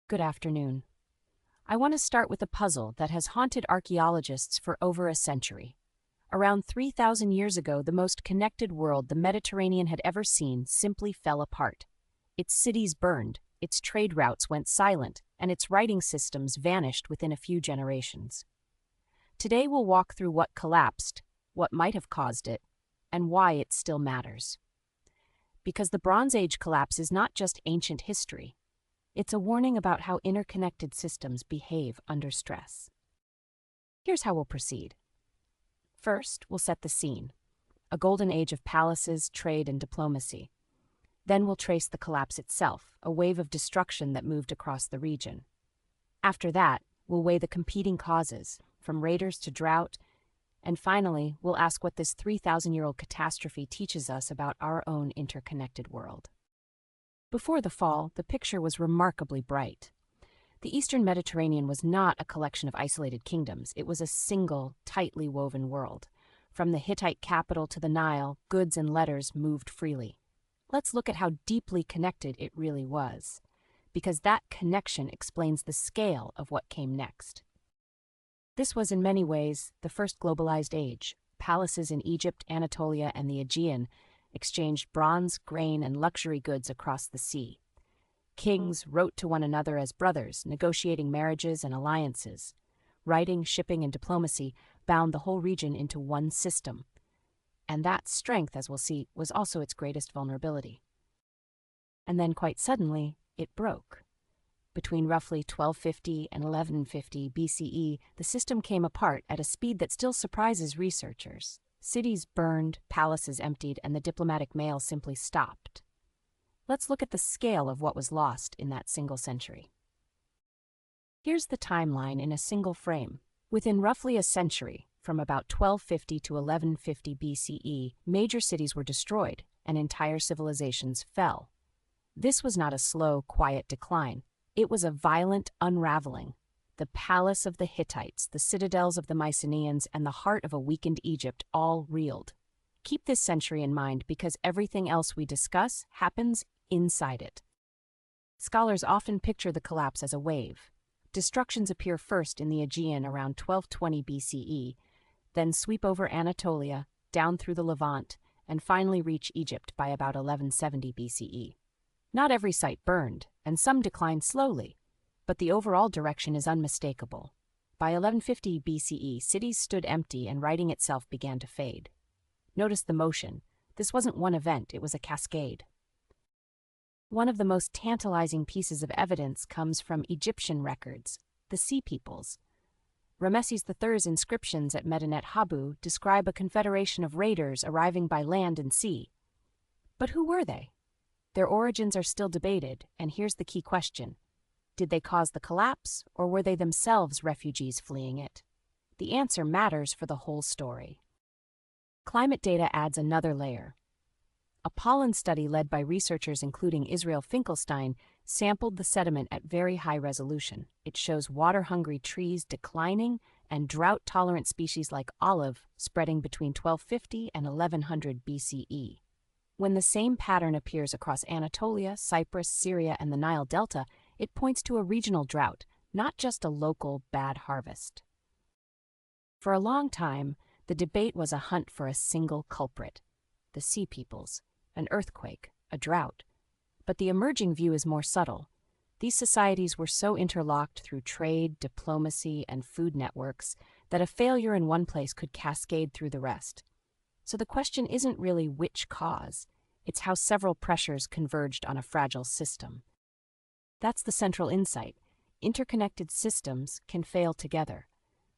Good afternoon. I want to start with a puzzle that has haunted archaeologists for over a century. Around 3,000 years ago, the most connected world the Mediterranean had ever seen simply fell apart. Its cities burned, its trade routes went silent, and its writing systems vanished within a few generations. Today we'll walk through what collapsed, what might have caused it, and why it still matters. Because the Bronze Age collapse is not just ancient history. It's a warning about how interconnected systems behave under stress. Here's how we'll proceed. First, we'll set the scene. A golden age of palaces, trade, and diplomacy. Then we'll trace the collapse itself, a wave of destruction that moved across the region. After that, we'll weigh the competing causes, from raiders to drought, and finally, we'll ask what this 3,000-year-old catastrophe teaches us about our own interconnected world. Before the fall, the picture was remarkably bright. The Eastern Mediterranean was not a collection of isolated kingdoms. It was a single, tightly woven world. From the Hittite capital to the Nile, goods and letters moved freely. Let's look at how deeply connected it really was, because that connection explains the scale of what came next. This was in many ways the first globalized age. Palaces in Egypt, Anatolia, and the Aegean exchanged bronze, grain, and luxury goods across the sea. Kings wrote to one another as brothers, negotiating marriages and alliances. Writing, shipping, and diplomacy bound the whole region into one system. And that strength, as we'll see, was also its greatest vulnerability. And then, quite suddenly, it broke. Between roughly 1250 and 1150 BCE, the system came apart at a speed that still surprises researchers. Cities burned, palaces emptied, and the diplomatic mail simply stopped. Let's look at the scale of what was lost in that single century. Here's the timeline in a single frame. Within roughly a century, from about 1250 to 1150 BCE, major cities were destroyed, and entire civilizations fell. This was not a slow, quiet decline. It was a violent unraveling. The palace of the Hittites, the citadels of the Mycenaeans, and the heart of a weakened Egypt all reeled. Keep this century in mind because everything else we discuss happens inside it. Scholars often picture the collapse as a wave. Destructions appear first in the Aegean around 1220 BCE, then sweep over Anatolia, down through the Levant, and finally reach Egypt by about 1170 BCE. Not every site burned, and some declined slowly, but the overall direction is unmistakable. By 1150 BCE, cities stood empty and writing itself began to fade. Notice the motion. This wasn't one event, it was a cascade. One of the most tantalizing pieces of evidence comes from Egyptian records, the Sea Peoples. Ramesses III's inscriptions at Medinet Habu describe a confederation of raiders arriving by land and sea. But who were they? Their origins are still debated, and here's the key question. Did they cause the collapse, or were they themselves refugees fleeing it? The answer matters for the whole story. Climate data adds another layer. A pollen study led by researchers including Israel Finkelstein sampled the sediment at very high resolution. It shows water-hungry trees declining and drought-tolerant species like olive spreading between 1250 and 1100 BCE. When the same pattern appears across Anatolia, Cyprus, Syria, and the Nile Delta, it points to a regional drought, not just a local bad harvest. For a long time, the debate was a hunt for a single culprit, the Sea Peoples, an earthquake, a drought. But the emerging view is more subtle. These societies were so interlocked through trade, diplomacy, and food networks that a failure in one place could cascade through the rest. So the question isn't really which cause, it's how several pressures converged on a fragile system. That's the central insight. Interconnected systems can fail together.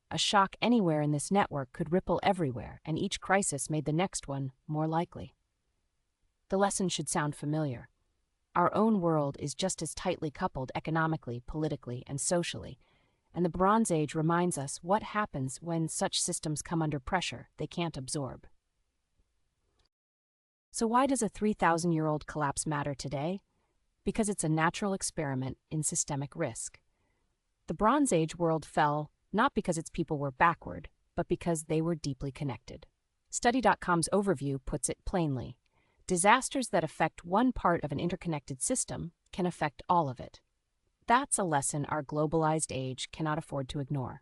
A shock anywhere in this network could ripple everywhere, and each crisis made the next one more likely. The lesson should sound familiar. Our own world is just as tightly coupled economically, politically, and socially, and the Bronze Age reminds us what happens when such systems come under pressure they can't absorb. So why does a 3,000-year-old collapse matter today? Because it's a natural experiment in systemic risk. The Bronze Age world fell not because its people were backward, but because they were deeply connected. Study.com's overview puts it plainly. Disasters that affect one part of an interconnected system can affect all of it. That's a lesson our globalized age cannot afford to ignore.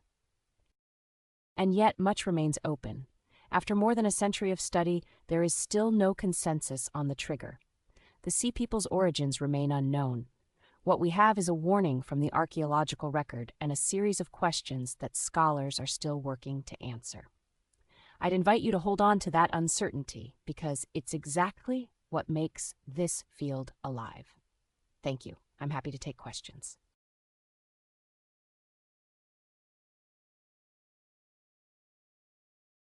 And yet, much remains open. After more than a century of study, there is still no consensus on the trigger. The Sea People's origins remain unknown. What we have is a warning from the archaeological record and a series of questions that scholars are still working to answer. I'd invite you to hold on to that uncertainty because it's exactly what makes this field alive. Thank you. I'm happy to take questions.